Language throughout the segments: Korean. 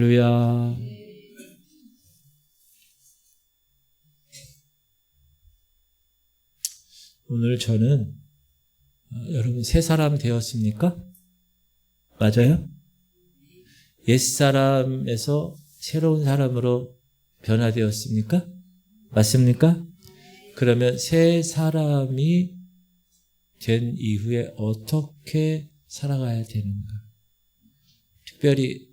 할렐루야. 오늘 저는 여러분 새 사람 되었습니까? 맞아요? 옛사람에서 새로운 사람으로 변화되었습니까? 맞습니까? 그러면 새 사람이 된 이후에 어떻게 살아가야 되는가? 특별히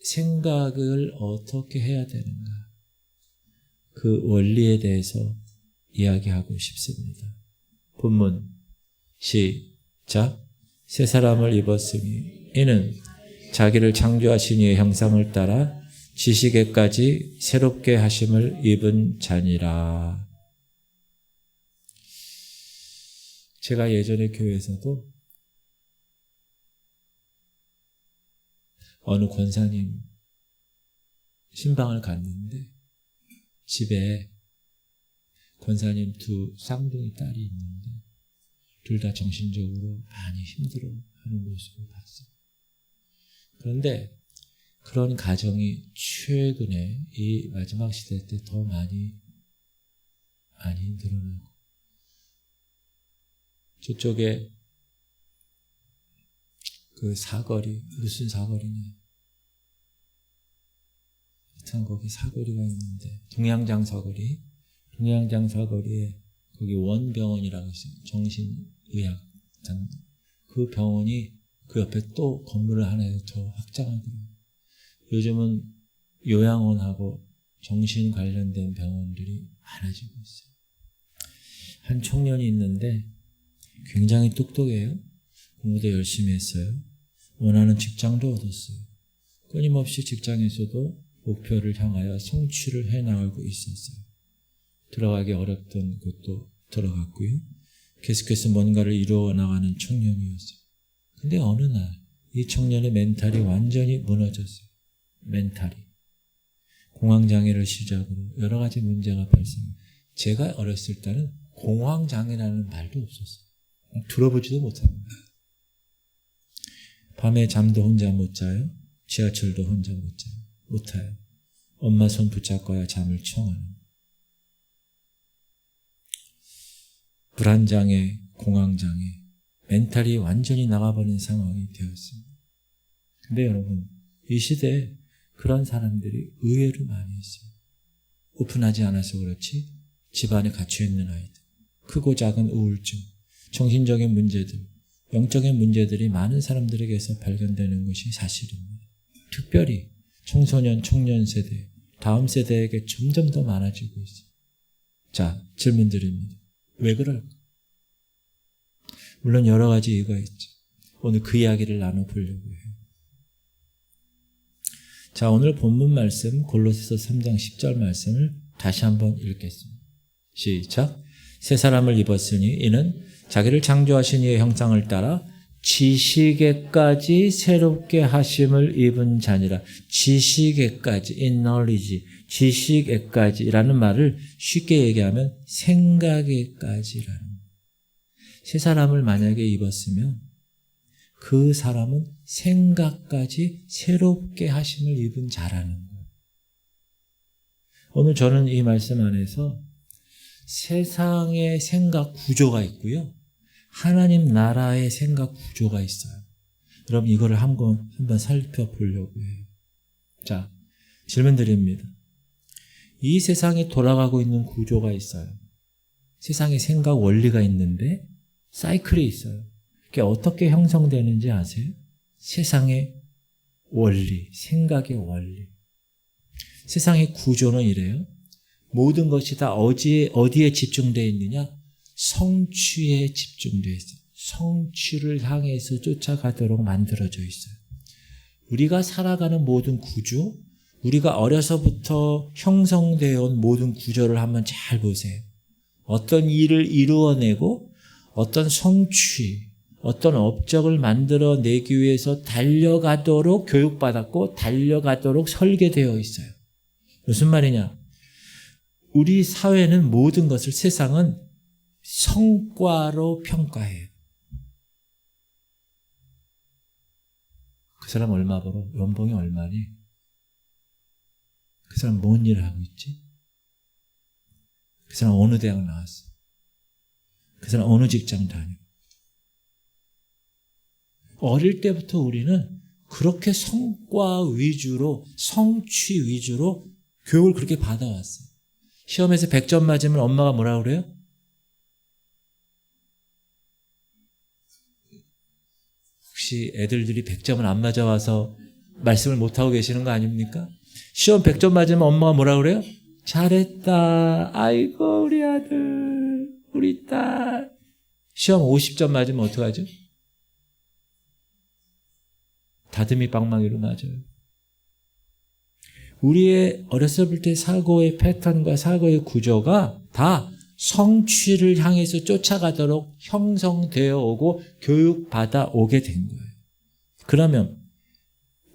생각을 어떻게 해야 되는가? 그 원리에 대해서 이야기하고 싶습니다. 본문 시작. 새 사람을 입었으니 이는 자기를 창조하신 이의 형상을 따라 지식에까지 새롭게 하심을 입은 자니라. 제가 예전에 교회에서도 어느 권사님 신방을 갔는데 집에 권사님 두 쌍둥이 딸이 있는데 둘 다 정신적으로 많이 힘들어하는 모습을 봤어요. 그런데 그런 가정이 최근에 이 마지막 시대 때 더 많이 늘어나고, 저쪽에 그 사거리, 무슨 사거리냐, 하여튼 거기 사거리가 있는데 동양장 사거리에 거기 원병원이라고 있어요. 정신의학. 그 병원이 그 옆에 또 건물을 하나 더 확장하더라고요. 요즘은 요양원하고 정신 관련된 병원들이 많아지고 있어요. 한 청년이 있는데 굉장히 똑똑해요. 공부도 열심히 했어요. 원하는 직장도 얻었어요. 끊임없이 직장에서도 목표를 향하여 성취를 해나가고 있었어요. 들어가기 어렵던 곳도 들어갔고요. 계속해서 뭔가를 이루어 나가는 청년이었어요. 근데 어느 날 이 청년의 멘탈이 완전히 무너졌어요. 멘탈이. 공황장애를 시작으로 여러 가지 문제가 발생해요. 제가 어렸을 때는 공황장애라는 말도 없었어요. 들어보지도 못합니다. 밤에 잠도 혼자 못 자요. 지하철도 혼자 못 타요. 엄마 손 붙잡고야 잠을 청하는. 불안장애, 공황장애, 멘탈이 완전히 나가버린 상황이 되었습니다. 근데 여러분, 이 시대에 그런 사람들이 의외로 많이 있어요. 오픈하지 않아서 그렇지 집안에 갇혀있는 아이들, 크고 작은 우울증, 정신적인 문제들, 영적인 문제들이 많은 사람들에게서 발견되는 것이 사실입니다. 특별히 청소년, 청년 세대, 다음 세대에게 점점 더 많아지고 있어요. 자, 질문 드립니다. 왜 그럴까? 물론 여러 가지 이유가 있죠. 오늘 그 이야기를 나눠보려고 해요. 자, 오늘 본문 말씀 골로새서 3장 10절 말씀을 다시 한번 읽겠습니다. 시작. 새 사람을 입었으니 이는 자기를 창조하신 이의 형상을 따라 지식에까지 새롭게 하심을 입은 자니라. 지식에까지, in knowledge, 지식에까지라는 말을 쉽게 얘기하면 생각에까지라는. 새 사람을 만약에 입었으면 그 사람은 생각까지 새롭게 하심을 입은 자라는 거예요. 오늘 저는 이 말씀 안에서 세상의 생각 구조가 있고요. 하나님 나라의 생각 구조가 있어요. 여러분 이거를 한번 살펴보려고 해요. 자, 질문 드립니다. 이 세상에 돌아가고 있는 구조가 있어요. 세상의 생각 원리가 있는데 사이클이 있어요. 그게 어떻게 형성되는지 아세요? 세상의 원리, 생각의 원리. 세상의 구조는 이래요. 모든 것이 다 어디에 집중되어 있느냐? 성취에 집중되어 있어요. 성취를 향해서 쫓아가도록 만들어져 있어요. 우리가 살아가는 모든 구조, 우리가 어려서부터 형성되어 온 모든 구조를 한번 잘 보세요. 어떤 일을 이루어내고 어떤 성취, 어떤 업적을 만들어내기 위해서 달려가도록 교육받았고 달려가도록 설계되어 있어요. 무슨 말이냐? 우리 사회는 모든 것을, 세상은 성과로 평가해요. 그 사람 얼마 벌어? 연봉이 얼마니? 그 사람 뭔 일을 하고 있지? 그 사람 어느 대학 나왔어? 그 사람 어느 직장 다녀? 어릴 때부터 우리는 그렇게 성과 위주로, 성취 위주로 교육을 그렇게 받아왔어요. 시험에서 100점 맞으면 엄마가 뭐라 그래요? 혹시 애들들이 100점을 안 맞아와서 말씀을 못하고 계시는 거 아닙니까? 시험 100점 맞으면 엄마가 뭐라 그래요? 잘했다. 아이고 우리 아들, 우리 딸. 시험 50점 맞으면 어떡하죠? 다듬이 빵망이로 맞아요. 우리의 어렸을 때 사고의 패턴과 사고의 구조가 다 성취를 향해서 쫓아가도록 형성되어 오고 교육받아 오게 된 거예요. 그러면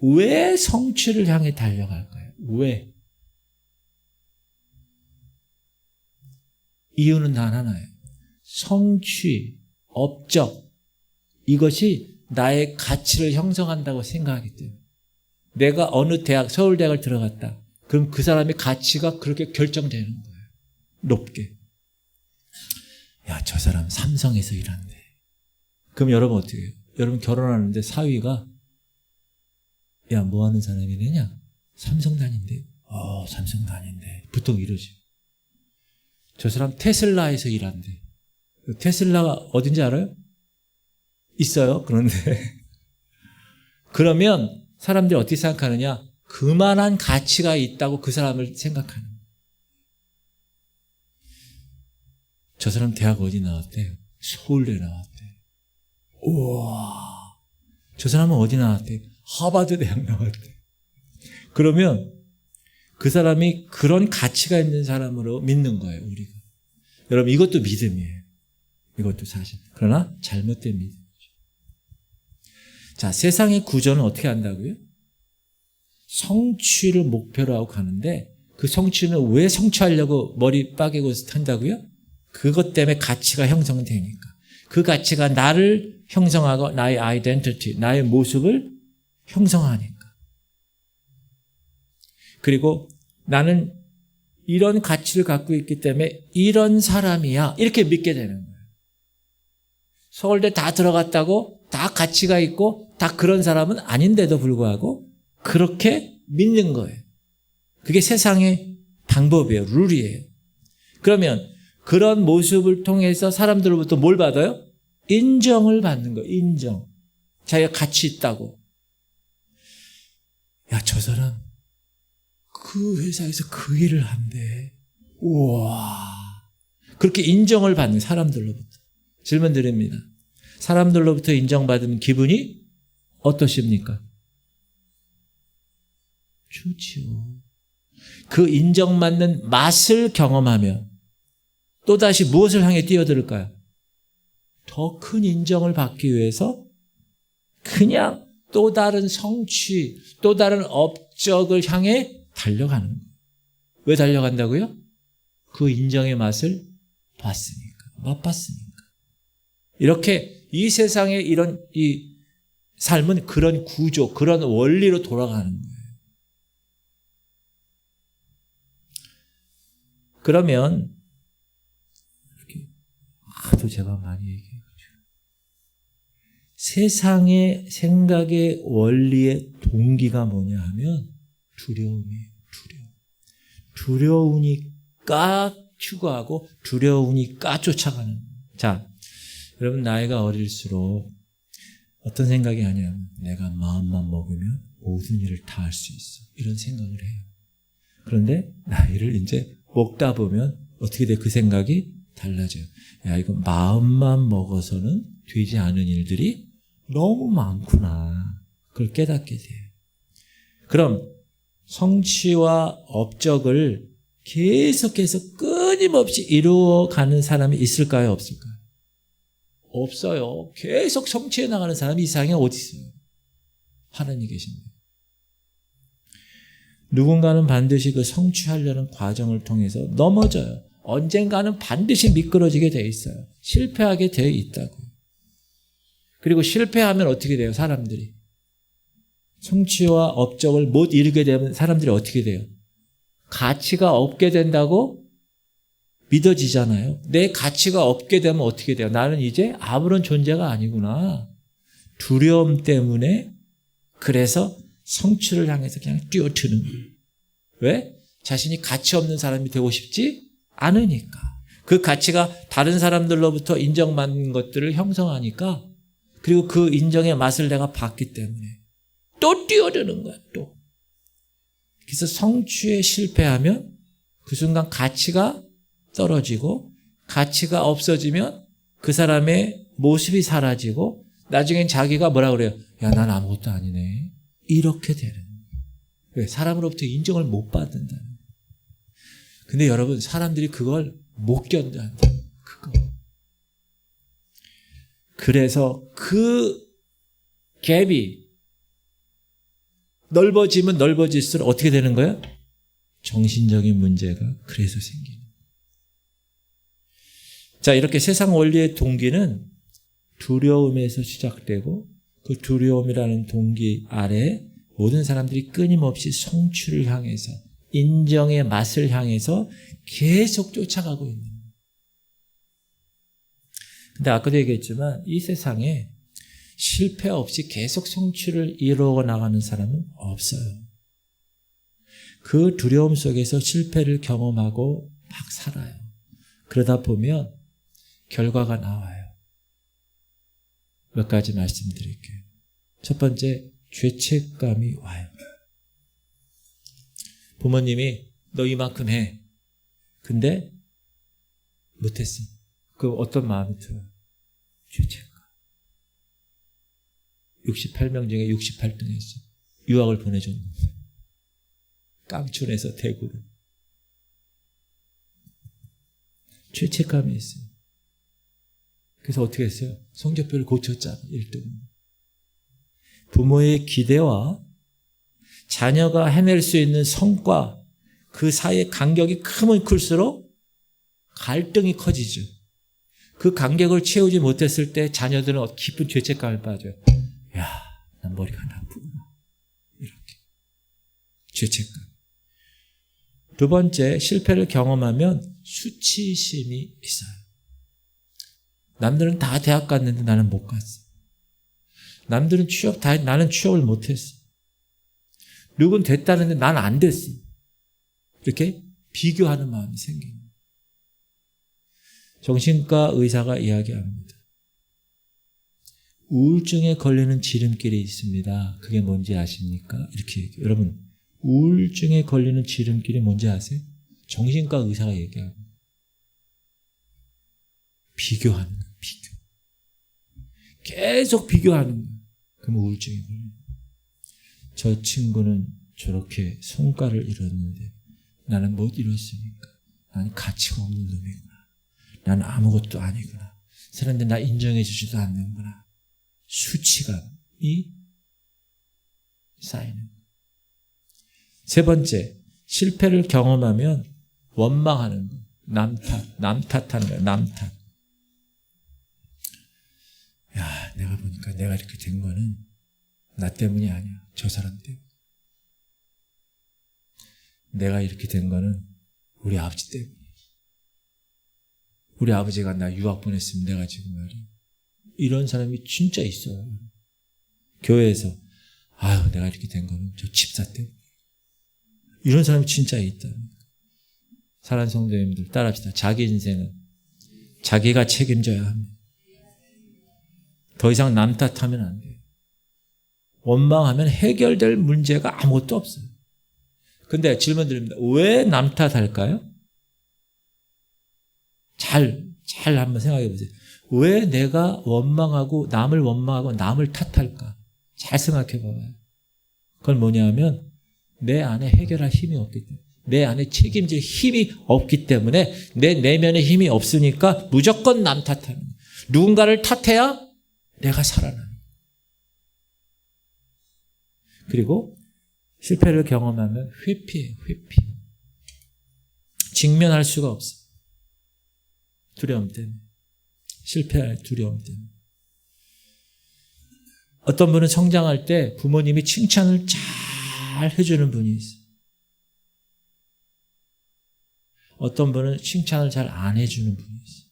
왜 성취를 향해 달려갈까요? 왜? 이유는 단 하나예요. 성취, 업적, 이것이 나의 가치를 형성한다고 생각하기 때문에. 내가 어느 대학, 서울대학을 들어갔다. 그럼 그 사람의 가치가 그렇게 결정되는 거예요. 높게. 야, 저 사람 삼성에서 일한대. 그럼 여러분 어떻게 해요? 여러분 결혼하는데 사위가 야, 뭐 하는 사람이냐? 삼성 다닌대. 삼성 다닌대. 보통 이러지. 저 사람 테슬라에서 일한대. 테슬라가 어딘지 알아요? 있어요. 그런데 그러면 사람들이 어떻게 생각하느냐? 그만한 가치가 있다고 그 사람을 생각하는 거예요. 저 사람 대학 어디 나왔대요? 서울대 나왔대. 우와. 저 사람은 어디 나왔대? 하버드 대학 나왔대. 그러면 그 사람이 그런 가치가 있는 사람으로 믿는 거예요, 우리가. 여러분, 이것도 믿음이에요. 이것도 사실. 그러나 잘못된 믿음이죠. 자, 세상의 구조는 어떻게 한다고요? 성취를 목표로 하고 가는데 그 성취는 왜 성취하려고 머리 빠개고 한다고요? 그것 때문에 가치가 형성되니까. 그 가치가 나를 형성하고 나의 아이덴티티, 나의 모습을 형성하니까. 그리고 나는 이런 가치를 갖고 있기 때문에 이런 사람이야. 이렇게 믿게 되는 거예요. 서울대 다 들어갔다고 다 가치가 있고 다 그런 사람은 아닌데도 불구하고 그렇게 믿는 거예요. 그게 세상의 방법이에요. 룰이에요. 그러면 그런 모습을 통해서 사람들로부터 뭘 받아요? 인정을 받는 거예요. 인정. 자기가 가치 있다고. 야, 저 사람 그 회사에서 그 일을 한대. 우와. 그렇게 인정을 받는 사람들로부터. 질문 드립니다. 사람들로부터 인정받으면 기분이 어떠십니까? 좋지요. 그 인정받는 맛을 경험하며 또다시 무엇을 향해 뛰어들을까요? 더 큰 인정을 받기 위해서 그냥 또 다른 성취, 또 다른 업적을 향해 달려가는 거예요. 왜 달려간다고요? 그 인정의 맛을 봤으니까, 맛봤으니까. 이렇게 이 세상의 이런 이 삶은 그런 구조, 그런 원리로 돌아가는 거예요. 그러면 이렇게 하도 제가 많이 얘기해가지고 세상의 생각의 원리의 동기가 뭐냐 하면 두려움이에요. 두려우니까 추구하고 두려우니까 쫓아가는 거예요. 자, 여러분 나이가 어릴수록 어떤 생각이 하냐면 내가 마음만 먹으면 모든 일을 다 할 수 있어. 이런 생각을 해요. 그런데 나이를 이제 먹다 보면 어떻게 돼? 그 생각이 달라져요. 야, 이거 마음만 먹어서는 되지 않은 일들이 너무 많구나. 그걸 깨닫게 돼요. 그럼 성취와 업적을 계속해서 끊임없이 이루어가는 사람이 있을까요? 없을까요? 없어요. 계속 성취해 나가는 사람이 이 세상에 어디 있어요? 하나님이 계신데. 누군가는 반드시 그 성취하려는 과정을 통해서 넘어져요. 언젠가는 반드시 미끄러지게 돼 있어요. 실패하게 돼 있다고. 그리고 실패하면 어떻게 돼요? 사람들이. 성취와 업적을 못 이루게 되면 사람들이 어떻게 돼요? 가치가 없게 된다고 믿어지잖아요. 내 가치가 없게 되면 어떻게 돼요? 나는 이제 아무런 존재가 아니구나. 두려움 때문에 그래서 성취를 향해서 그냥 뛰어드는 거예요. 왜? 자신이 가치 없는 사람이 되고 싶지 않으니까. 그 가치가 다른 사람들로부터 인정받는 것들을 형성하니까, 그리고 그 인정의 맛을 내가 봤기 때문에 또 뛰어드는 거야, 또. 그래서 성취에 실패하면 그 순간 가치가 떨어지고, 가치가 없어지면 그 사람의 모습이 사라지고, 나중엔 자기가 뭐라 그래요? 야, 난 아무것도 아니네. 이렇게 되는 거예요. 왜? 사람으로부터 인정을 못 받는다는 거예요. 근데 여러분, 사람들이 그걸 못 견뎌한다. 그거. 그래서 그 갭이 넓어지면 넓어질수록 어떻게 되는 거예요? 정신적인 문제가 그래서 생기는 거예요. 자, 이렇게 세상 원리의 동기는 두려움에서 시작되고, 그 두려움이라는 동기 아래 모든 사람들이 끊임없이 성취를 향해서, 인정의 맛을 향해서 계속 쫓아가고 있는 거예요. 근데 아까도 얘기했지만 이 세상에 실패 없이 계속 성취를 이루어 나가는 사람은 없어요. 그 두려움 속에서 실패를 경험하고 막 살아요. 그러다 보면 결과가 나와요. 몇 가지 말씀드릴게요. 첫 번째, 죄책감이 와요. 부모님이 너 이만큼 해. 근데 못했어. 그 어떤 마음이 들어요? 죄책감. 68명 중에 68등 했어. 유학을 보내줬는데. 깡촌에서 대구로. 죄책감이 있어요. 그래서 어떻게 했어요? 성적표를 고쳤잖아. 1등. 부모의 기대와 자녀가 해낼 수 있는 성과, 그 사이의 간격이 크면 클수록 갈등이 커지죠. 그 간격을 채우지 못했을 때 자녀들은 깊은 죄책감에 빠져요. 야, 난 머리가 나쁘구나. 이렇게. 죄책감. 두 번째, 실패를 경험하면 수치심이 있어요. 남들은 다 대학 갔는데 나는 못 갔어. 남들은 취업 다 했는데 나는 취업을 못했어. 누군 됐다는데 난 안 됐어. 이렇게 비교하는 마음이 생깁니다. 정신과 의사가 이야기합니다. 우울증에 걸리는 지름길이 있습니다. 그게 뭔지 아십니까? 이렇게 얘기해요. 여러분, 우울증에 걸리는 지름길이 뭔지 아세요? 정신과 의사가 얘기합니다. 비교하는 거예요. 비교. 계속 비교하는 거예요. 그럼 우울증이 걸려요. 저 친구는 저렇게 성과를 이뤘는데 나는 못 이뤘으니까 나는 가치가 없는 놈이구나. 나는 아무것도 아니구나. 사람들이 나 인정해 주지도 않는구나. 수치감이 쌓이는 거예요. 세 번째, 실패를 경험하면 원망하는 거예요. 남 탓하는 거예요. 남 탓. 야, 내가 보니까 내가 이렇게 된 거는 나 때문이 아니야. 저 사람 때문에. 내가 이렇게 된 거는 우리 아버지 때문에. 우리 아버지가 나 유학 보냈으면 내가 지금 말이야. 이런 사람이 진짜 있어요. 교회에서 아유, 내가 이렇게 된 거는 저 집사 때문에. 이런 사람이 진짜 있다. 사랑하는 성도님들 따라합시다. 자기 인생은 자기가 책임져야 합니다. 더 이상 남 탓하면 안 돼요. 원망하면 해결될 문제가 아무것도 없어요. 근데 질문 드립니다. 왜 남 탓할까요? 잘 한번 생각해 보세요. 왜 내가 원망하고 남을 탓할까? 잘 생각해 봐봐요. 그건 뭐냐면 내 안에 해결할 힘이 없기 때문에, 내 안에 책임질 힘이 없기 때문에, 내 내면에 힘이 없으니까 무조건 남 탓하는 거예요. 누군가를 탓해야 내가 살아나는 거예요. 그리고 실패를 경험하면 회피해요. 회피. 직면할 수가 없어요. 두려움 때문에. 실패할 두려움 때문에. 어떤 분은 성장할 때 부모님이 칭찬을 잘 해주는 분이 있어요. 어떤 분은 칭찬을 잘 안 해주는 분이 있어요.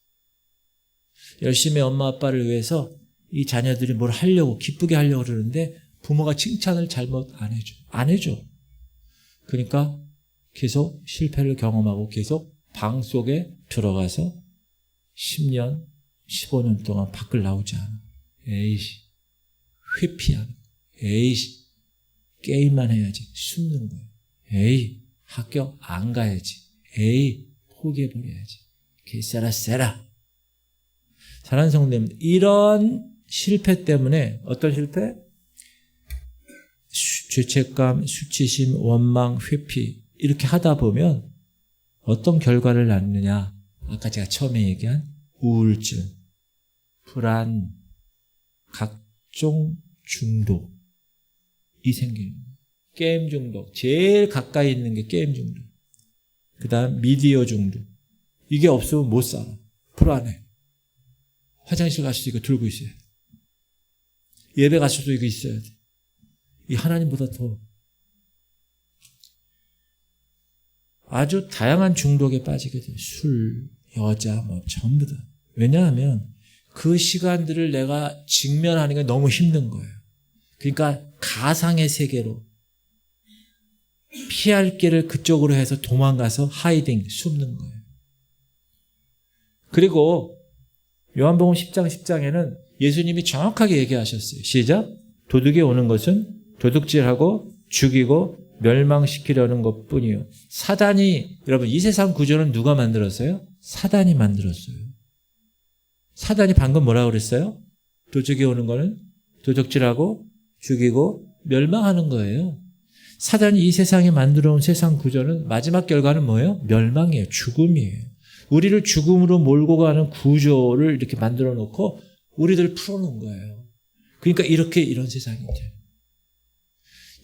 열심히 엄마 아빠를 위해서 이 자녀들이 뭘 하려고 기쁘게 하려고 그러는데 부모가 칭찬을 잘못 안 해줘. 그러니까 계속 실패를 경험하고 계속 방 속에 들어가서 10년, 15년 동안 밖을 나오지 않아. 에이씨, 회피하는 거야. 에이씨, 게임만 해야지. 숨는 거야. 에이, 학교 안 가야지. 에이, 포기해버려야지. 개싸라. 사랑하는 성도님, 이런 실패 때문에 어떤 실패? 죄책감, 수치심, 원망, 회피 이렇게 하다 보면 어떤 결과를 낳느냐? 아까 제가 처음에 얘기한 우울증, 불안, 각종 중독이 생기는 거예요. 게임 중독, 제일 가까이 있는 게 게임 중독. 그 다음 미디어 중독. 이게 없으면 못 살아. 불안해. 화장실 가서도 이거 들고 있어야 돼. 예배 가서도 이거 있어야 돼. 이 하나님보다 더 아주 다양한 중독에 빠지게 돼요. 술, 여자, 전부 다. 왜냐하면 그 시간들을 내가 직면하는 게 너무 힘든 거예요. 그러니까 가상의 세계로 피할 길을 그쪽으로 해서 도망가서 하이딩, 숨는 거예요. 그리고 요한복음 10장 10장에는 예수님이 정확하게 얘기하셨어요. 시작. 도둑이 오는 것은 도둑질하고 죽이고 멸망시키려는 것뿐이요. 사단이, 여러분 이 세상 구조는 누가 만들었어요? 사단이 만들었어요. 사단이 방금 뭐라고 그랬어요? 도둑이 오는 거는 도둑질하고 죽이고 멸망하는 거예요. 사단이 이 세상에 만들어 온 세상 구조는 마지막 결과는 뭐예요? 멸망이에요. 죽음이에요. 우리를 죽음으로 몰고 가는 구조를 이렇게 만들어 놓고 우리들 풀어놓은 거예요. 그러니까 이런 세상이 돼요.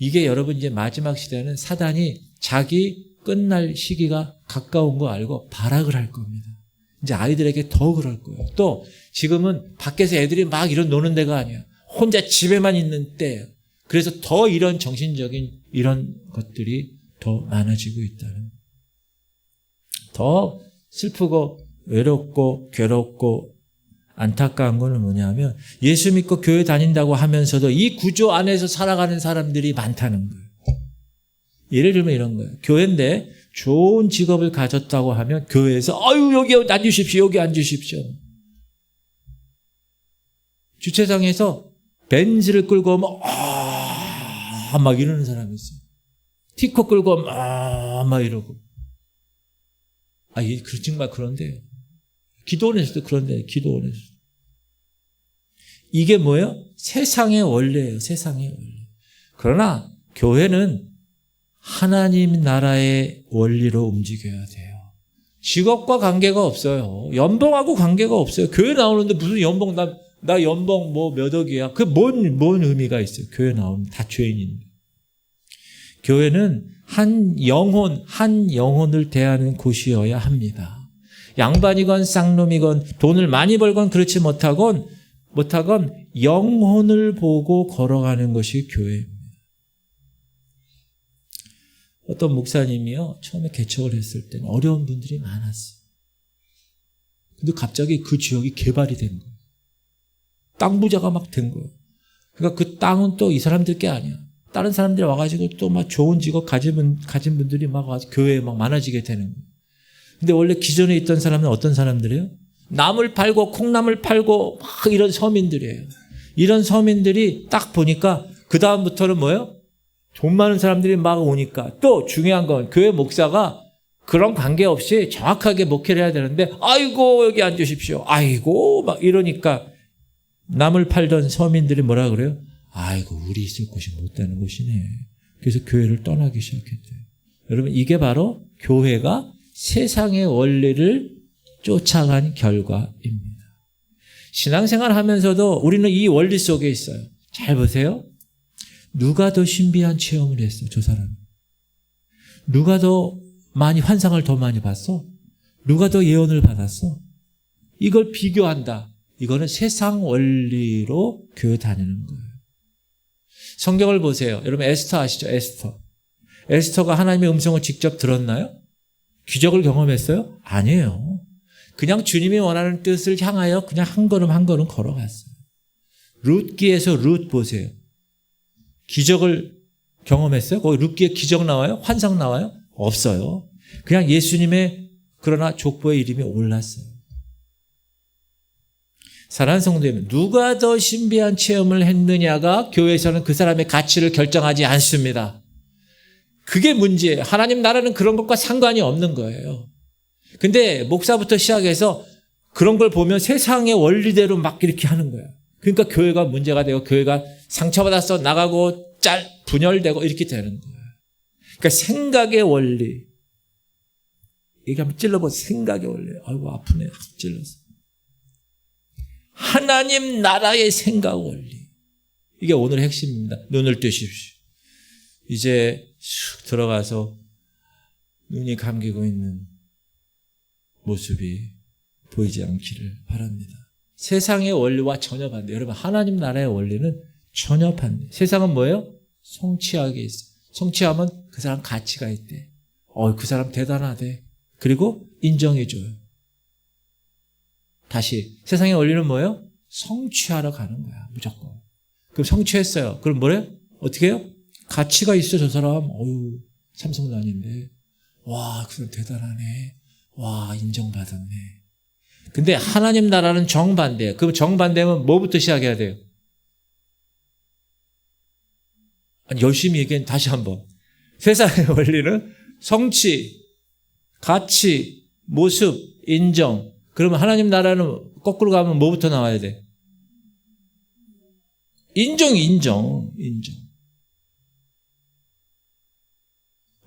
이게 여러분 이제 마지막 시대는 사단이 자기 끝날 시기가 가까운 거 알고 발악을 할 겁니다. 이제 아이들에게 더 그럴 거예요. 또 지금은 밖에서 애들이 막 이런 노는 데가 아니야. 혼자 집에만 있는 때예요. 그래서 더 이런 정신적인 이런 것들이 더 많아지고 있다는. 더 슬프고 외롭고 괴롭고 안타까운 거는 뭐냐면 예수 믿고 교회 다닌다고 하면서도 이 구조 안에서 살아가는 사람들이 많다는 거예요. 예를 들면 이런 거예요. 교회인데 좋은 직업을 가졌다고 하면 교회에서 아유 여기 앉으십시오. 여기 앉으십시오. 주차장에서 벤츠를 끌고 오면 막 이러는 사람이 있어요. 티코 끌고 오면 막 이러고. 정말 그런데요. 기도원에서도 그런데 기도원에서. 이게 뭐예요? 세상의 원리예요. 세상의 원리. 그러나 교회는 하나님 나라의 원리로 움직여야 돼요. 직업과 관계가 없어요. 연봉하고 관계가 없어요. 교회 나오는데 무슨 연봉, 나 연봉 몇 억이야. 그게 뭔 의미가 있어요. 교회 나오면 다 죄인인데. 교회는 한 영혼을 대하는 곳이어야 합니다. 양반이건 쌍놈이건 돈을 많이 벌건 그렇지 못하건 영혼을 보고 걸어가는 것이 교회입니다. 어떤 목사님이요, 처음에 개척을 했을 때는 어려운 분들이 많았어요. 근데 갑자기 그 지역이 개발이 된 거예요. 땅 부자가 막 된 거예요. 그러니까 그 땅은 또 이 사람들 게 아니야. 다른 사람들이 와가지고 또 막 좋은 직업 가진 분들이 막 와서 교회에 막 많아지게 되는 거예요. 근데 원래 기존에 있던 사람은 어떤 사람들이에요? 나물 팔고 콩나물 팔고 막 이런 서민들이에요. 이런 서민들이 딱 보니까 그 다음부터는 뭐예요? 돈 많은 사람들이 막 오니까 또 중요한 건 교회 목사가 그런 관계없이 정확하게 목회를 해야 되는데 아이고 여기 앉으십시오. 아이고 막 이러니까 나물 팔던 서민들이 뭐라 그래요? 아이고 우리 있을 곳이 못 되는 곳이네. 그래서 교회를 떠나기 시작했대요. 여러분 이게 바로 교회가 세상의 원리를 쫓아간 결과입니다. 신앙생활 하면서도 우리는 이 원리 속에 있어요. 잘 보세요. 누가 더 신비한 체험을 했어? 저 사람. 누가 더 많이 환상을 더 많이 봤어? 누가 더 예언을 받았어? 이걸 비교한다. 이거는 세상 원리로 교회 다니는 거예요. 성경을 보세요. 여러분 에스터 아시죠? 에스터가 하나님의 음성을 직접 들었나요? 기적을 경험했어요? 아니에요. 그냥 주님이 원하는 뜻을 향하여 그냥 한 걸음 한 걸음 걸어갔어요. 룻기에서 룻 보세요. 기적을 경험했어요? 거기 룻기에 기적 나와요? 환상 나와요? 없어요. 그냥 예수님의 그러나 족보의 이름이 올랐어요. 사랑하는 성도님, 누가 더 신비한 체험을 했느냐가 교회에서는 그 사람의 가치를 결정하지 않습니다. 그게 문제예요. 하나님 나라는 그런 것과 상관이 없는 거예요. 근데 목사부터 시작해서 그런 걸 보면 세상의 원리대로 막 이렇게 하는 거예요. 그러니까 교회가 문제가 되고 교회가 상처받아서 나가고 분열되고 이렇게 되는 거예요. 그러니까 생각의 원리. 이게 한번 찔러보세요. 생각의 원리. 아이고 아프네. 찔러서. 하나님 나라의 생각 원리. 이게 오늘의 핵심입니다. 눈을 뜨십시오. 이제 쑥 들어가서 눈이 감기고 있는 모습이 보이지 않기를 바랍니다. 세상의 원리와 전혀 반대. 여러분 하나님 나라의 원리는 전혀 반대. 세상은 뭐예요? 성취하게 있어. 성취하면 그 사람 가치가 있대. 그 사람 대단하대. 그리고 인정해줘요. 다시 세상의 원리는 뭐예요? 성취하러 가는 거야. 무조건. 그럼 성취했어요. 그럼 뭐래요? 어떻게 해요? 가치가 있어 저 사람. 삼성단인데. 와, 그 사람 대단하네. 와, 인정받았네. 근데 하나님 나라는 정반대예요. 그럼 정반대면 뭐부터 시작해야 돼요? 열심히 얘기해. 다시 한번. 세상의 원리는 성취, 가치, 모습, 인정. 그러면 하나님 나라는 거꾸로 가면 뭐부터 나와야 돼? 인정.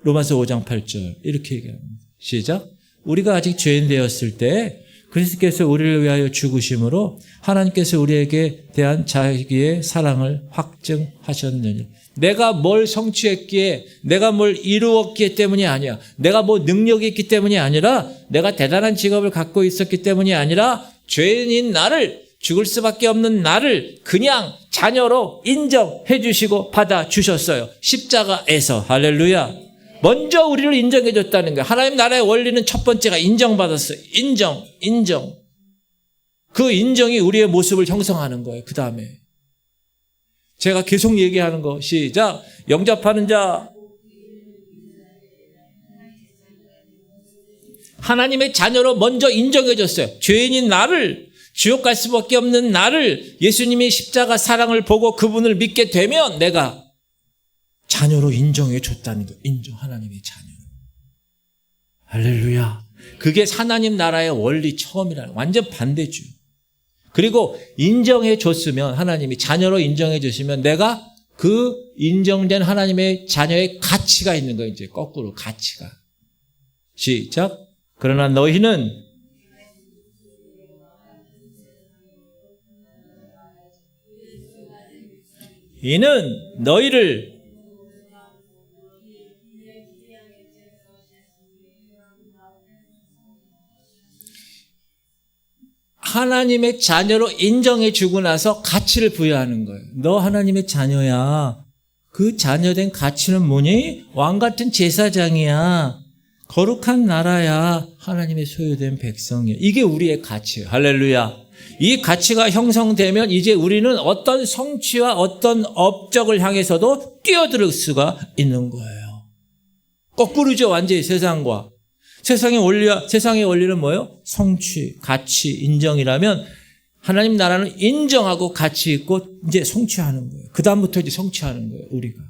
로마서 5장 8절 이렇게 얘기합니다. 시작. 우리가 아직 죄인 되었을 때 그리스도께서 우리를 위하여 죽으심으로 하나님께서 우리에게 대한 자기의 사랑을 확증하셨느니. 내가 뭘 성취했기에, 내가 뭘 이루었기 때문이 아니야. 내가 뭐 능력이 있기 때문이 아니라, 내가 대단한 직업을 갖고 있었기 때문이 아니라, 죄인인 나를, 죽을 수밖에 없는 나를 그냥 자녀로 인정해 주시고 받아주셨어요. 십자가에서. 할렐루야. 먼저 우리를 인정해 줬다는 거예요. 하나님 나라의 원리는 첫 번째가 인정받았어요. 인정. 그 인정이 우리의 모습을 형성하는 거예요. 그 다음에 제가 계속 얘기하는 거 시작. 영접하는 자, 하나님의 자녀로 먼저 인정해 줬어요. 죄인인 나를, 지옥 갈 수밖에 없는 나를 예수님이 십자가 사랑을 보고 그분을 믿게 되면 내가 자녀로 인정해 줬다는 거. 하나님의 자녀. 할렐루야. 그게 하나님 나라의 원리 처음이라는, 완전 반대죠. 그리고 인정해 줬으면, 하나님이 자녀로 인정해 주시면 내가 그 인정된 하나님의 자녀의 가치가 있는 거예요. 이제 거꾸로 가치가. 시작. 그러나 너희는 이는 너희를 하나님의 자녀로 인정해 주고 나서 가치를 부여하는 거예요. 너 하나님의 자녀야. 그 자녀된 가치는 뭐니? 왕같은 제사장이야. 거룩한 나라야. 하나님의 소유된 백성이야. 이게 우리의 가치예요. 할렐루야. 이 가치가 형성되면 이제 우리는 어떤 성취와 어떤 업적을 향해서도 뛰어들 수가 있는 거예요. 거꾸로죠. 완전히 세상과. 세상의 원리는 뭐예요? 성취, 가치, 인정이라면 하나님 나라는 인정하고 가치 있고 이제 성취하는 거예요. 그 다음부터 이제 성취하는 거예요. 우리가.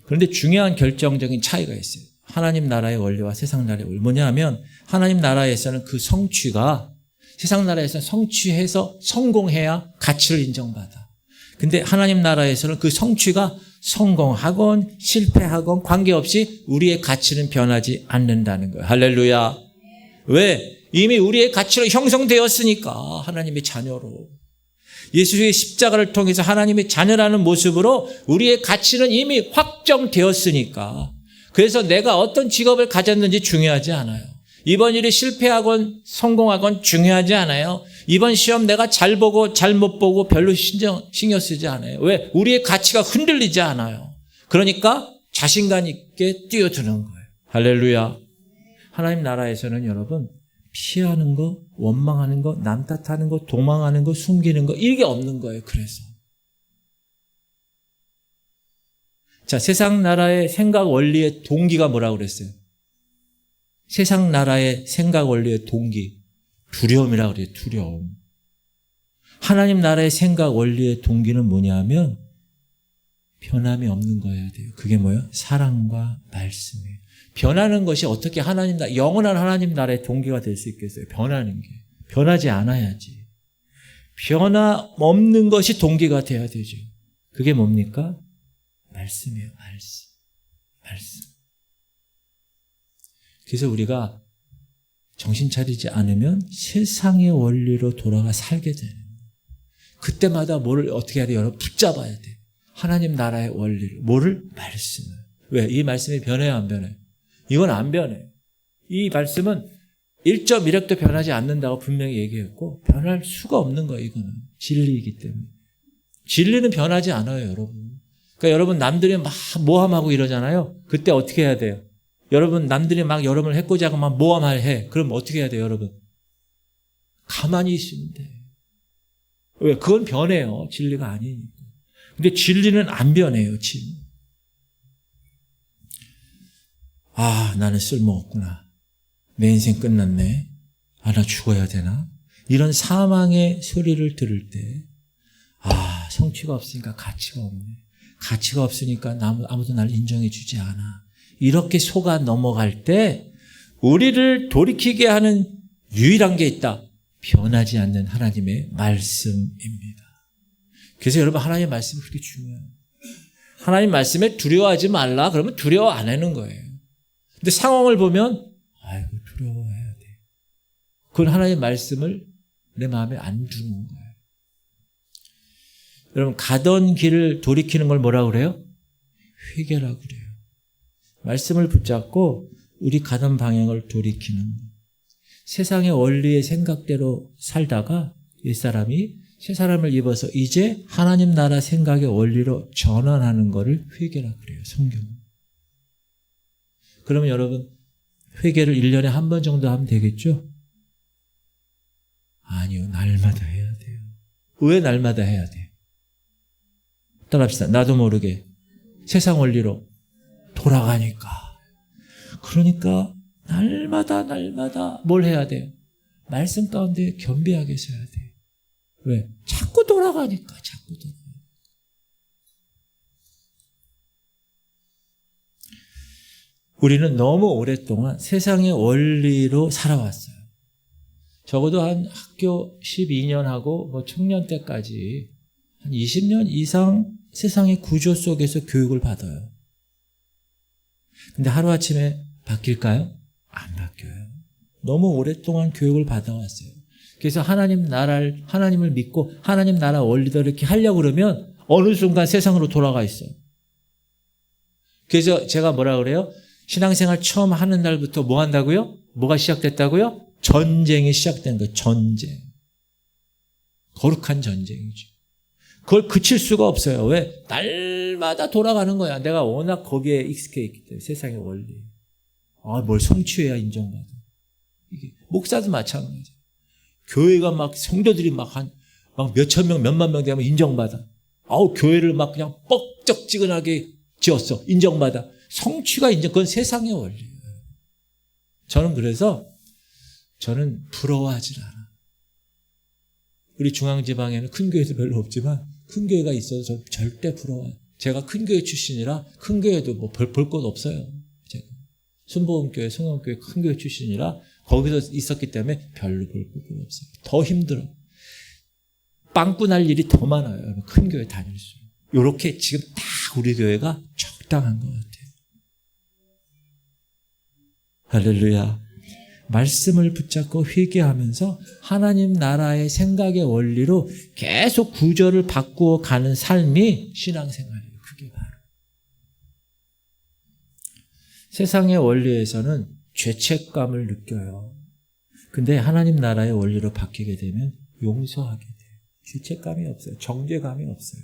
그런데 중요한 결정적인 차이가 있어요. 하나님 나라의 원리와 세상 나라의 원리. 뭐냐 하면 하나님 나라에서는 그 성취가, 세상 나라에서는 성취해서 성공해야 가치를 인정받아. 근데 하나님 나라에서는 그 성취가 성공하건 실패하건 관계없이 우리의 가치는 변하지 않는다는 거예요. 할렐루야. 왜? 이미 우리의 가치로 형성되었으니까. 하나님의 자녀로. 예수의 십자가를 통해서 하나님의 자녀라는 모습으로 우리의 가치는 이미 확정되었으니까. 그래서 내가 어떤 직업을 가졌는지 중요하지 않아요. 이번 일이 실패하건 성공하건 중요하지 않아요. 이번 시험 내가 잘 보고 잘 못 보고 별로 신경 쓰지 않아요. 왜? 우리의 가치가 흔들리지 않아요. 그러니까 자신감 있게 뛰어드는 거예요. 할렐루야. 하나님 나라에서는 여러분 피하는 거, 원망하는 거, 남 탓하는 거, 도망하는 거, 숨기는 거 이게 없는 거예요. 그래서 자, 세상 나라의 생각 원리의 동기가 뭐라고 그랬어요? 세상 나라의 생각 원리의 동기 두려움이라고 그래요. 두려움. 하나님 나라의 생각 원리의 동기는 뭐냐면 변함이 없는 거여야 돼요. 그게 뭐예요? 사랑과 말씀이에요. 변하는 것이 어떻게 하나님 나라, 영원한 하나님 나라의 동기가 될 수 있겠어요? 변하는 게. 변하지 않아야지. 변함없는 것이 동기가 돼야 되죠. 그게 뭡니까? 말씀이에요. 말씀. 그래서 우리가 정신 차리지 않으면 세상의 원리로 돌아가 살게 되는 거예요. 그때마다 뭐를 어떻게 해야 돼요? 여러분 붙잡아야 돼. 하나님 나라의 원리를. 뭐를? 말씀을. 왜? 이 말씀이 변해요? 안 변해요? 이건 안 변해요. 이 말씀은 1.1핵도 변하지 않는다고 분명히 얘기했고 변할 수가 없는 거예요. 이거는 진리이기 때문에. 진리는 변하지 않아요. 여러분. 그러니까 여러분 남들이 막 모함하고 이러잖아요. 그때 어떻게 해야 돼요? 여러분 남들이 막 여러분을 해코지 하고 막 모함해. 그럼 어떻게 해야 돼요? 여러분 가만히 있으면 돼. 왜? 그건 변해요. 진리가 아니니까. 근데 진리는 안 변해요. 진리. 아, 나는 쓸모없구나. 내 인생 끝났네. 아, 나 죽어야 되나? 이런 사망의 소리를 들을 때, 아, 성취가 없으니까 가치가 없네. 가치가 없으니까 아무도 나를 인정해 주지 않아. 이렇게 속아 넘어갈 때 우리를 돌이키게 하는 유일한 게 있다. 변하지 않는 하나님의 말씀입니다. 그래서 여러분 하나님의 말씀이 그렇게 중요해요. 하나님 말씀에 두려워하지 말라. 그러면 두려워 안 하는 거예요. 근데 상황을 보면 아이고 두려워해야 돼. 그건 하나님의 말씀을 내 마음에 안 두는 거예요. 여러분 가던 길을 돌이키는 걸 뭐라고 그래요? 회개라고 그래요. 말씀을 붙잡고 우리 가던 방향을 돌이키는 거예요. 세상의 원리의 생각대로 살다가 옛사람이 새사람을 입어서 이제 하나님 나라 생각의 원리로 전환하는 것을 회개라고 그래요. 성경은. 그러면 여러분 회개를 1년에 한 번 정도 하면 되겠죠? 아니요. 날마다 해야 돼요. 왜 날마다 해야 돼요? 따라합시다. 나도 모르게 세상 원리로 돌아가니까. 그러니까 날마다 뭘 해야 돼요? 말씀 가운데 겸비하게 서야 돼요. 왜? 자꾸 돌아가니까. 우리는 너무 오랫동안 세상의 원리로 살아왔어요. 적어도 한 학교 12년 하고 청년 때까지 한 20년 이상 세상의 구조 속에서 교육을 받아요. 근데 하루아침에 바뀔까요? 안 바뀌어요. 너무 오랫동안 교육을 받아왔어요. 그래서 하나님을 믿고 하나님 나라 원리대로 이렇게 하려고 그러면 어느 순간 세상으로 돌아가 있어요. 그래서 제가 뭐라 그래요? 신앙생활 처음 하는 날부터 뭐 한다고요? 뭐가 시작됐다고요? 전쟁이 시작된 거예요. 전쟁. 거룩한 전쟁이죠. 그걸 그칠 수가 없어요. 왜? 날마다 돌아가는 거야. 내가 워낙 거기에 익숙해 있기 때문에 세상의 원리. 뭘 성취해야 인정받아. 이게 목사도 마찬가지죠. 교회가 막 성도들이 막 몇천 명, 몇만 명 되면 인정받아. 교회를 막 그냥 뻑적지근하게 지었어. 인정받아. 성취가 그건 세상의 원리예요. 저는 부러워하지 않아. 우리 중앙지방에는 큰 교회도 별로 없지만 큰 교회가 있어서 저 절대 부러워요. 제가 큰 교회 출신이라 큰 교회도 볼 것 없어요. 제가 순복음교회, 성령교회 큰 교회 출신이라 거기서 있었기 때문에 별로 볼 것 없어요. 더 힘들어. 빵꾸 날 일이 더 많아요. 큰 교회 다닐수록. 이렇게 지금 다 우리 교회가 적당한 것 같아요. 할렐루야. 말씀을 붙잡고 회개하면서 하나님 나라의 생각의 원리로 계속 구조를 바꾸어 가는 삶이 신앙생활이에요. 그게 바로. 세상의 원리에서는 죄책감을 느껴요. 근데 하나님 나라의 원리로 바뀌게 되면 용서하게 돼요. 죄책감이 없어요. 정죄감이 없어요.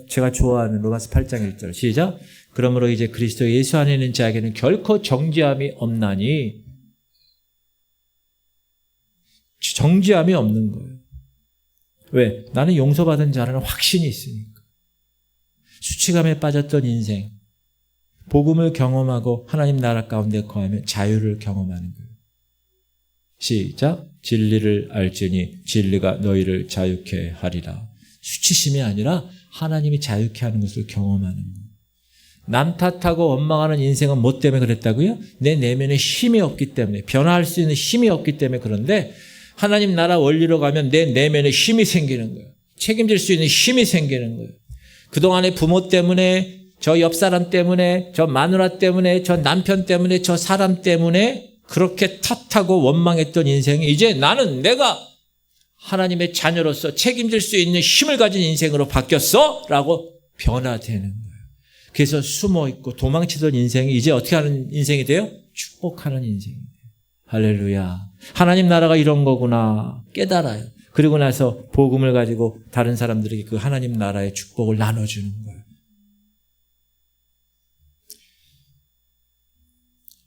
제가 좋아하는 로마서 8장 1절 시작. 그러므로 이제 그리스도 예수 안에 있는 자에게는 결코 정죄함이 없나니, 정죄함이 없는 거예요. 왜? 나는 용서받은 자라는 확신이 있으니까. 수치감에 빠졌던 인생, 복음을 경험하고 하나님 나라 가운데 거하면 자유를 경험하는 거예요. 시작. 진리를 알지니 진리가 너희를 자유케 하리라. 수치심이 아니라 하나님이 자유케 하는 것을 경험하는 거예요. 남 탓하고 원망하는 인생은 뭐 때문에 그랬다고요? 내 내면에 힘이 없기 때문에, 변화할 수 있는 힘이 없기 때문에. 그런데 하나님 나라 원리로 가면 내 내면에 힘이 생기는 거예요. 책임질 수 있는 힘이 생기는 거예요. 그동안의 부모 때문에, 저 옆 사람 때문에, 저 마누라 때문에, 저 남편 때문에, 저 사람 때문에 그렇게 탓하고 원망했던 인생이 이제 나는 내가 하나님의 자녀로서 책임질 수 있는 힘을 가진 인생으로 바뀌었어 라고 변화되는 거예요. 그래서 숨어있고 도망치던 인생이 이제 어떻게 하는 인생이 돼요? 축복하는 인생이 돼요. 할렐루야. 하나님 나라가 이런 거구나 깨달아요. 그리고 나서 복음을 가지고 다른 사람들에게 그 하나님 나라의 축복을 나눠주는 거예요.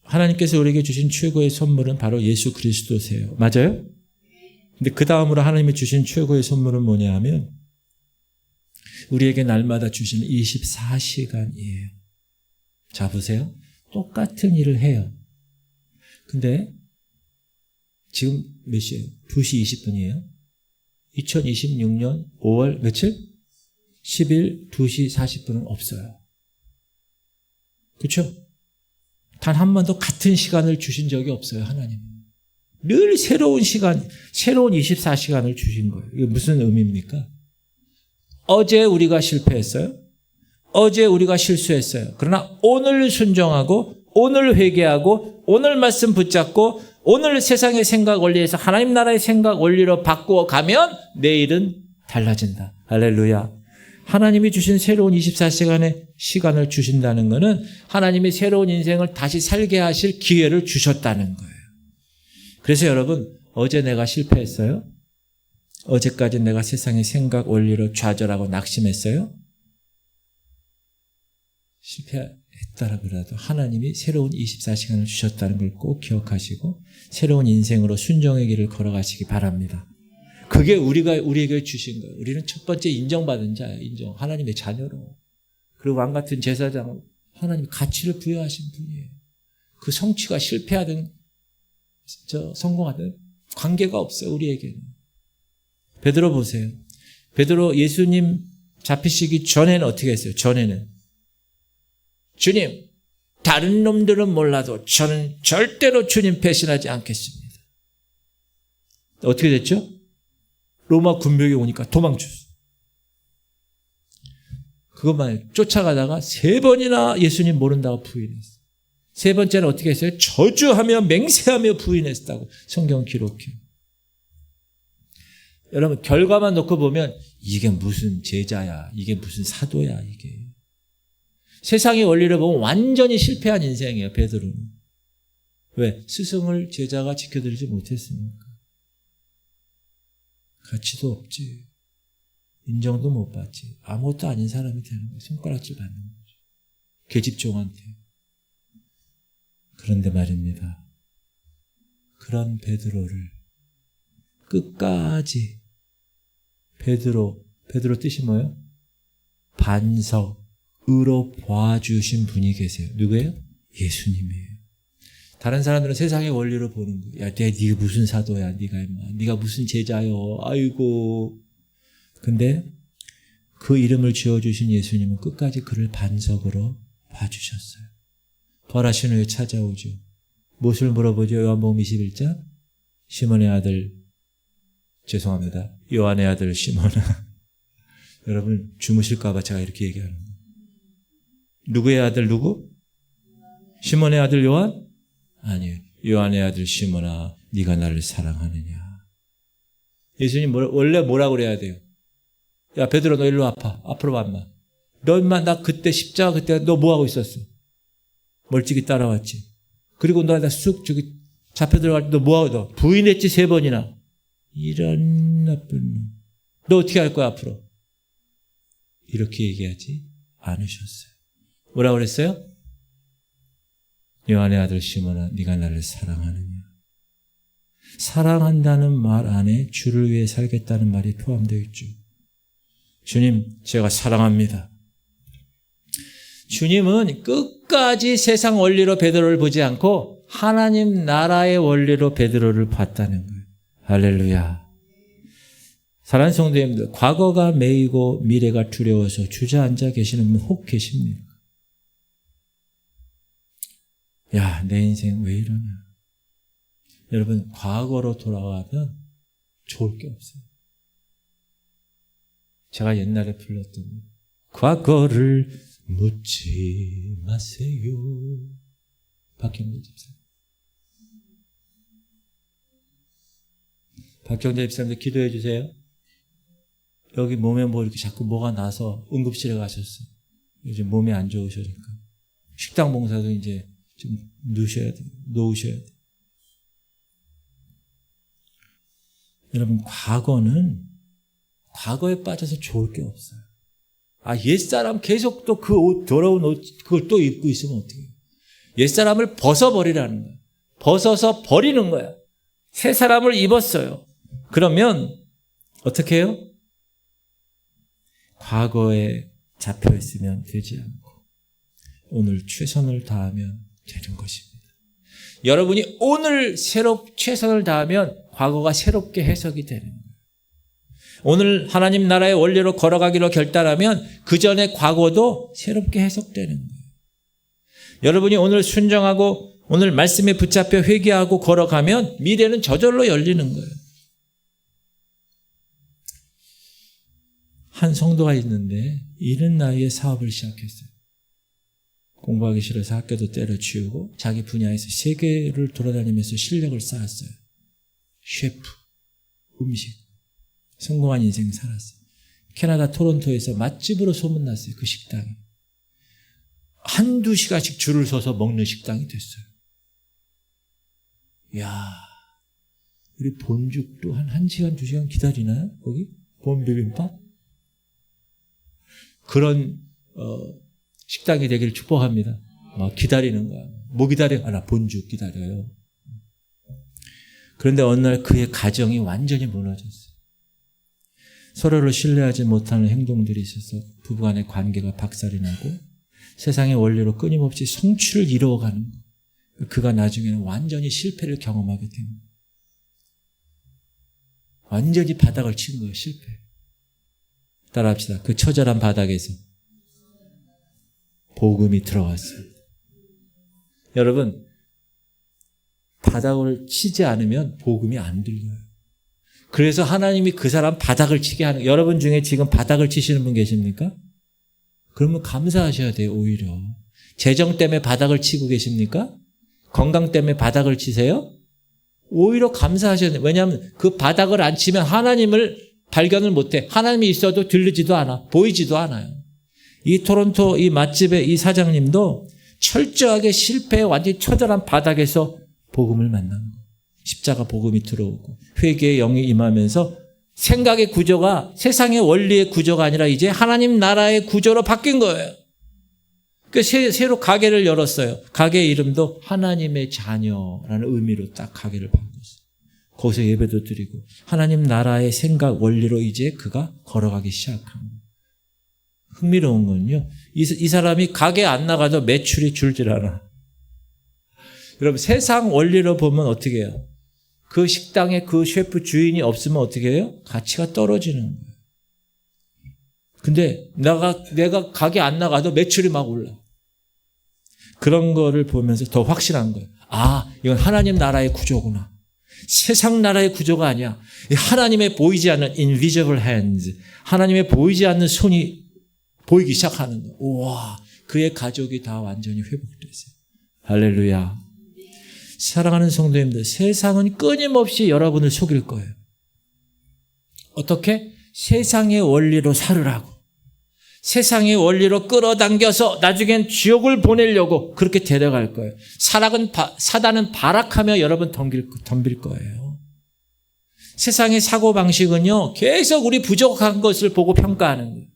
하나님께서 우리에게 주신 최고의 선물은 바로 예수 그리스도세요. 맞아요? 근데 그 다음으로 하나님이 주신 최고의 선물은 뭐냐 하면 우리에게 날마다 주시는 24시간이에요. 자, 보세요. 똑같은 일을 해요. 근데 지금 몇 시예요? 2시 20분이에요. 2026년 5월 며칠? 10일 2시 40분은 없어요. 그렇죠? 단 한 번도 같은 시간을 주신 적이 없어요, 하나님은. 늘 새로운 시간, 새로운 24시간을 주신 거예요. 이게 무슨 의미입니까? 어제 우리가 실패했어요. 어제 우리가 실수했어요. 그러나 오늘 순종하고 오늘 회개하고 오늘 말씀 붙잡고 오늘 세상의 생각 원리에서 하나님 나라의 생각 원리로 바꾸어 가면 내일은 달라진다. 할렐루야. 하나님이 주신 새로운 24시간의 시간을 주신다는 것은 하나님이 새로운 인생을 다시 살게 하실 기회를 주셨다는 거예요. 그래서 여러분, 어제 내가 실패했어요? 어제까지 내가 세상의 생각 원리로 좌절하고 낙심했어요? 실패했다라고 하나님이 새로운 24시간을 주셨다는 걸 꼭 기억하시고 새로운 인생으로 순종의 길을 걸어가시기 바랍니다. 그게 우리에게 주신 거예요. 우리는 첫 번째 인정받은 자예요. 인정. 하나님의 자녀로. 그리고 왕 같은 제사장으로 하나님이 가치를 부여하신 분이에요. 그 성취가 실패하든 성공하든 관계가 없어요. 우리에게는. 베드로 보세요. 베드로 예수님 잡히시기 전에는 어떻게 했어요? 전에는 주님, 다른 놈들은 몰라도 저는 절대로 주님 배신하지 않겠습니다. 어떻게 됐죠? 로마 군병이 오니까 도망쳤어. 그것만 쫓아가다가 3번이나 예수님 모른다고 부인했어. 3번째는 어떻게 했어요? 저주하며 맹세하며 부인했다고 성경 기록해요. 여러분, 결과만 놓고 보면 이게 무슨 제자야, 이게 무슨 사도야, 이게. 세상의 원리를 보면 완전히 실패한 인생이에요, 베드로는. 왜? 스승을 제자가 지켜드리지 못했으니까. 가치도 없지. 인정도 못 받지. 아무것도 아닌 사람이 되는 거예요. 손가락질 받는 거죠. 계집종한테. 그런데 말입니다. 그런 베드로를 끝까지 베드로 뜻이 뭐예요? 반석으로 봐주신 분이 계세요. 누구예요? 예수님이에요. 다른 사람들은 세상의 원리로 보는 거예요. 야, 네가 무슨 사도야, 네가 무슨 제자요. 아이고. 근데 그 이름을 지어주신 예수님은 끝까지 그를 반석으로 봐주셨어요. 벌하신 후에 찾아오죠. 무엇을 물어보죠? 요한복음 21장. 시몬의 아들, 죄송합니다. 요한의 아들 시몬아. 여러분 주무실까 봐 제가 이렇게 얘기하는 거예요. 누구의 아들 누구? 시몬의 아들 요한? 아니에요. 요한의 아들 시몬아, 네가 나를 사랑하느냐. 예수님 원래 뭐라고 그래야 돼요? 야, 베드로 너 일로 와봐. 앞으로 와봐. 너 인마 나 그때 십자가 그때 너 뭐하고 있었어? 멀찍이 따라왔지. 그리고 너한테 쑥 저기 잡혀 들어갈 때 너 뭐하고 너 부인했지 3번이나. 이런 나쁜 놈. 너 어떻게 할 거야 앞으로? 이렇게 얘기하지 않으셨어요. 뭐라고 그랬어요? 요한의 아들 시몬아, 네가 나를 사랑하느냐? 사랑한다는 말 안에 주를 위해 살겠다는 말이 포함되어 있죠. 주님, 제가 사랑합니다. 주님은 끝까지 세상 원리로 베드로를 보지 않고 하나님 나라의 원리로 베드로를 봤다는 거예요. 할렐루야. 사랑하는 성도님들, 과거가 매이고 미래가 두려워서 주저앉아 계시는 분 혹 계십니까? 야, 내 인생 왜 이러냐? 여러분, 과거로 돌아가면 좋을 게 없어요. 제가 옛날에 불렀던 과거를 묻지 마세요. 박경재 집사님. 박경재 집사님도 기도해 주세요. 여기 몸에 뭐 이렇게 자꾸 뭐가 나서 응급실에 가셨어요. 요즘 몸이 안 좋으시니까. 식당 봉사도 이제 좀 놓으셔야 돼. 여러분, 과거에 빠져서 좋을 게 없어요. 옛사람 계속 또 그 옷, 더러운 옷, 그걸 또 입고 있으면 어떡해요? 옛사람을 벗어버리라는 거예요. 벗어서 버리는 거야. 새 사람을 입었어요. 그러면 어떻게 해요? 과거에 잡혀있으면 되지 않고 오늘 최선을 다하면 되는 것입니다. 여러분이 오늘 최선을 다하면 과거가 새롭게 해석이 되는 거예요. 오늘 하나님 나라의 원리로 걸어가기로 결단하면 그 전의 과거도 새롭게 해석되는 거예요. 여러분이 오늘 순종하고 오늘 말씀에 붙잡혀 회개하고 걸어가면 미래는 저절로 열리는 거예요. 한 성도가 있는데 이른 나이에 사업을 시작했어요. 공부하기 싫어서 학교도 때려치우고 자기 분야에서 세계를 돌아다니면서 실력을 쌓았어요. 셰프, 음식, 성공한 인생 살았어요. 캐나다 토론토에서 맛집으로 소문났어요. 그 식당이. 한두 시간씩 줄을 서서 먹는 식당이 됐어요. 이야, 우리 본죽도 한 1시간, 2시간 기다리나요? 거기? 본 비빔밥? 그런 식당이 되기를 축복합니다. 기다리는 거야. 뭐 기다려? 나 본죽 기다려요. 그런데 어느 날 그의 가정이 완전히 무너졌어요. 서로를 신뢰하지 못하는 행동들이 있어서 부부간의 관계가 박살이 나고 세상의 원리로 끊임없이 성취를 이루어가는 거예요. 그가 나중에는 완전히 실패를 경험하게 됩니다. 완전히 바닥을 친 거예요. 실패. 따라합시다. 그 처절한 바닥에서 복음이 들어왔어요. 여러분, 바닥을 치지 않으면 복음이 안 들려요. 그래서 하나님이 그 사람 바닥을 치게 하는, 여러분 중에 지금 바닥을 치시는 분 계십니까? 그러면 감사하셔야 돼요. 오히려 재정 때문에 바닥을 치고 계십니까? 건강 때문에 바닥을 치세요? 오히려 감사하셔야 돼요. 왜냐하면 그 바닥을 안 치면 하나님을 발견을 못해. 하나님이 있어도 들리지도 않아. 보이지도 않아요. 이 토론토 이 맛집의 이 사장님도 철저하게 실패해 완전히 처절한 바닥에서 복음을 만난 거예요. 십자가 복음이 들어오고 회개의 영이 임하면서 생각의 구조가 세상의 원리의 구조가 아니라 이제 하나님 나라의 구조로 바뀐 거예요. 그래서 새로 가게를 열었어요. 가게의 이름도 하나님의 자녀라는 의미로 딱 가게를 바꿨어요. 거기서 예배도 드리고 하나님 나라의 생각 원리로 이제 그가 걸어가기 시작한 거예요. 흥미로운 건요. 이 사람이 가게 안 나가도 매출이 줄질 않아. 여러분, 세상 원리로 보면 어떻게 해요? 그 식당에 그 셰프 주인이 없으면 어떻게 해요? 가치가 떨어지는 거예요. 근데 내가 가게 안 나가도 매출이 막 올라. 그런 거를 보면서 더 확실한 거예요. 이건 하나님 나라의 구조구나. 세상 나라의 구조가 아니야. 하나님의 보이지 않는 invisible hands, 하나님의 보이지 않는 손이 보이기 시작하는 거예요. 우와, 그의 가족이 다 완전히 회복됐어요. 할렐루야. 사랑하는 성도님들, 세상은 끊임없이 여러분을 속일 거예요. 어떻게? 세상의 원리로 살으라고. 세상의 원리로 끌어당겨서 나중엔 지옥을 보내려고 그렇게 데려갈 거예요. 사단은 발악하며 여러분 덤빌 거예요. 세상의 사고방식은요, 계속 우리 부족한 것을 보고 평가하는 거예요.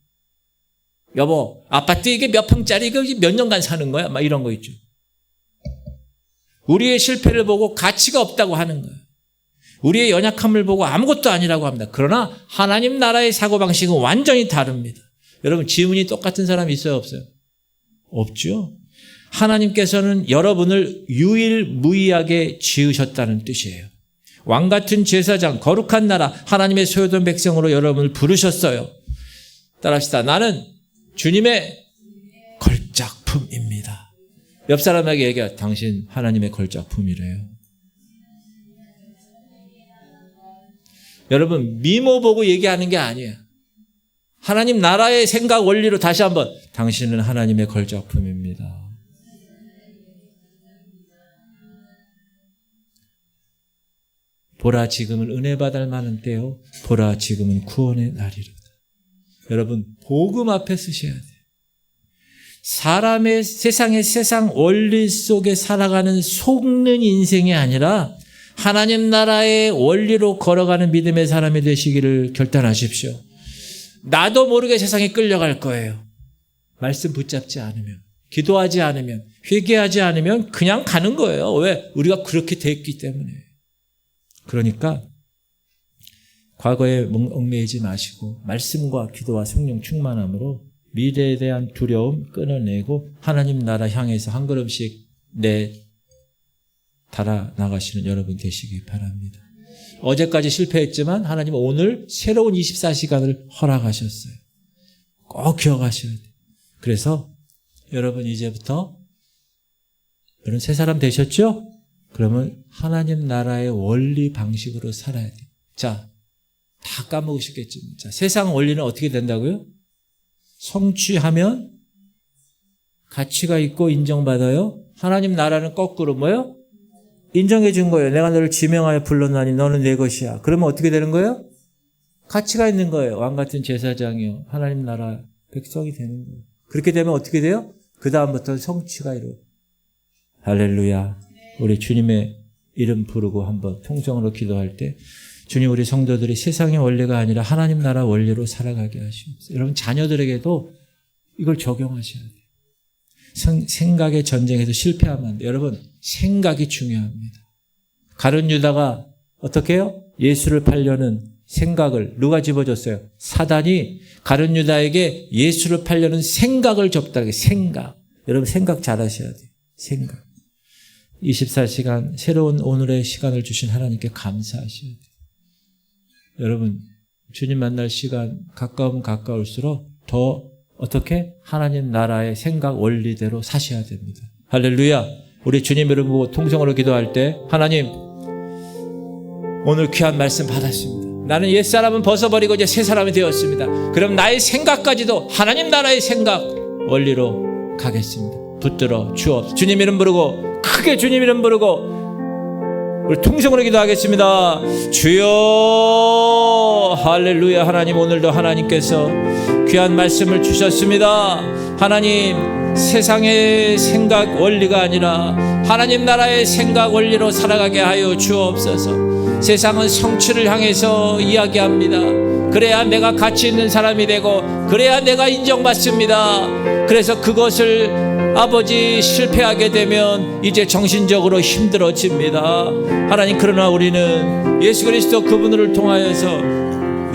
여보, 아파트 이게 몇 평짜리 이거 몇 년간 사는 거야? 막 이런 거 있죠. 우리의 실패를 보고 가치가 없다고 하는 거예요. 우리의 연약함을 보고 아무것도 아니라고 합니다. 그러나 하나님 나라의 사고방식은 완전히 다릅니다. 여러분, 지문이 똑같은 사람이 있어요, 없어요? 없죠. 하나님께서는 여러분을 유일무이하게 지으셨다는 뜻이에요. 왕같은 제사장, 거룩한 나라, 하나님의 소유된 백성으로 여러분을 부르셨어요. 따라합시다. 나는 주님의 걸작품입니다. 옆 사람에게 얘기해. 당신 하나님의 걸작품이래요. 여러분, 미모 보고 얘기하는 게 아니에요. 하나님 나라의 생각 원리로 다시 한번, 당신은 하나님의 걸작품입니다. 보라, 지금은 은혜 받을 만한 때요. 보라, 지금은 구원의 날이로다. 여러분, 복음 앞에 쓰셔야 돼요. 사람의 세상 원리 속에 살아가는 속는 인생이 아니라 하나님 나라의 원리로 걸어가는 믿음의 사람이 되시기를 결단하십시오. 나도 모르게 세상에 끌려갈 거예요. 말씀 붙잡지 않으면, 기도하지 않으면, 회개하지 않으면 그냥 가는 거예요. 왜? 우리가 그렇게 됐기 때문에. 그러니까 과거에 얽매이지 마시고 말씀과 기도와 성령 충만함으로 미래에 대한 두려움 끊어내고 하나님 나라 향해서 한 걸음씩 달아나가시는 여러분 되시기 바랍니다. 어제까지 실패했지만 하나님은 오늘 새로운 24시간을 허락하셨어요. 꼭 기억하셔야 돼요. 그래서 여러분 이제부터 여러분 새 사람 되셨죠? 그러면 하나님 나라의 원리 방식으로 살아야 돼요. 자, 다 까먹으셨겠지만, 자, 세상 원리는 어떻게 된다고요? 성취하면 가치가 있고 인정받아요. 하나님 나라는 거꾸로 뭐요? 인정해 준 거예요. 내가 너를 지명하여 불렀나니 너는 내 것이야. 그러면 어떻게 되는 거예요? 가치가 있는 거예요. 왕같은 제사장이요. 하나님 나라 백성이 되는 거예요. 그렇게 되면 어떻게 돼요? 그 다음부터는 성취가 이루어져요. 할렐루야. 우리 주님의 이름 부르고 한번 통성으로 기도할 때 주님, 우리 성도들이 세상의 원리가 아니라 하나님 나라 원리로 살아가게 하시옵소서. 여러분 자녀들에게도 이걸 적용하셔야 돼요. 생각의 전쟁에서 실패하면 안 돼요. 여러분 생각이 중요합니다. 가룟 유다가 어떻게 해요? 예수를 팔려는 생각을 누가 집어줬어요? 사단이 가룟 유다에게 예수를 팔려는 생각을 줬다. 생각. 여러분 생각 잘하셔야 돼요. 생각. 24시간 새로운 오늘의 시간을 주신 하나님께 감사하셔야 돼요. 여러분 주님 만날 시간 가까우면 가까울수록 더 어떻게? 하나님 나라의 생각 원리대로 사셔야 됩니다. 할렐루야. 우리 주님 이름 보고 통성으로 기도할 때 하나님 오늘 귀한 말씀 받았습니다. 나는 옛사람은 벗어버리고 이제 새 사람이 되었습니다. 그럼 나의 생각까지도 하나님 나라의 생각 원리로 가겠습니다. 붙들어 주옵소서. 주님 이름 부르고 크게 주님 이름 부르고 우리 통성으로 기도하겠습니다. 주여 할렐루야. 하나님 오늘도 하나님께서 귀한 말씀을 주셨습니다. 하나님 세상의 생각 원리가 아니라 하나님 나라의 생각 원리로 살아가게 하여 주옵소서. 세상은 성취를 향해서 이야기합니다. 그래야 내가 가치 있는 사람이 되고 그래야 내가 인정받습니다. 그래서 그것을 아버지 실패하게 되면 이제 정신적으로 힘들어집니다. 하나님 그러나 우리는 예수 그리스도 그분을 통하여서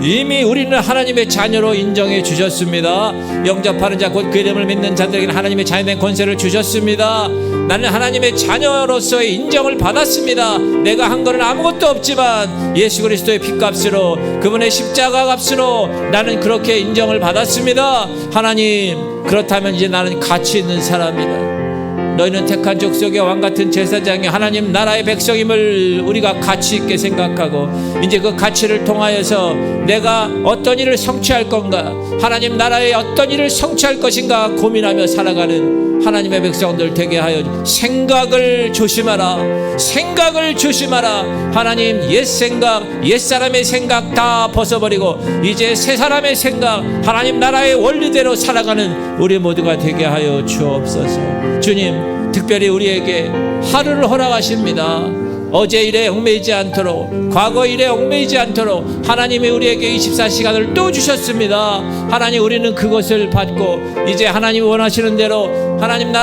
이미 우리는 하나님의 자녀로 인정해 주셨습니다. 영접하는 자 곧 그 이름을 믿는 자들에게는 하나님의 자녀된 권세를 주셨습니다. 나는 하나님의 자녀로서의 인정을 받았습니다. 내가 한 것은 아무것도 없지만 예수 그리스도의 핏값으로 그분의 십자가 값으로 나는 그렇게 인정을 받았습니다. 하나님 그렇다면 이제 나는 가치 있는 사람이다. 너희는 택한 족속의 왕같은 제사장이 하나님 나라의 백성임을 우리가 가치 있게 생각하고 이제 그 가치를 통하여서 내가 어떤 일을 성취할 건가, 하나님 나라의 어떤 일을 성취할 것인가 고민하며 살아가는 하나님의 백성들 되게 하여 생각을 조심하라. 생각을 조심하라. 하나님 옛 생각, 옛 사람의 생각 다 벗어버리고 이제 새 사람의 생각, 하나님 나라의 원리대로 살아가는 우리 모두가 되게 하여 주옵소서. 주님 특별히 우리에게 하루를 허락하십니다. 어제 일에 얽매이지 않도록, 과거 일에 얽매이지 않도록 하나님이 우리에게 24시간을 또 주셨습니다. 하나님, 우리는 그것을 받고 이제 하나님이 원하시는 대로 하나님 나라의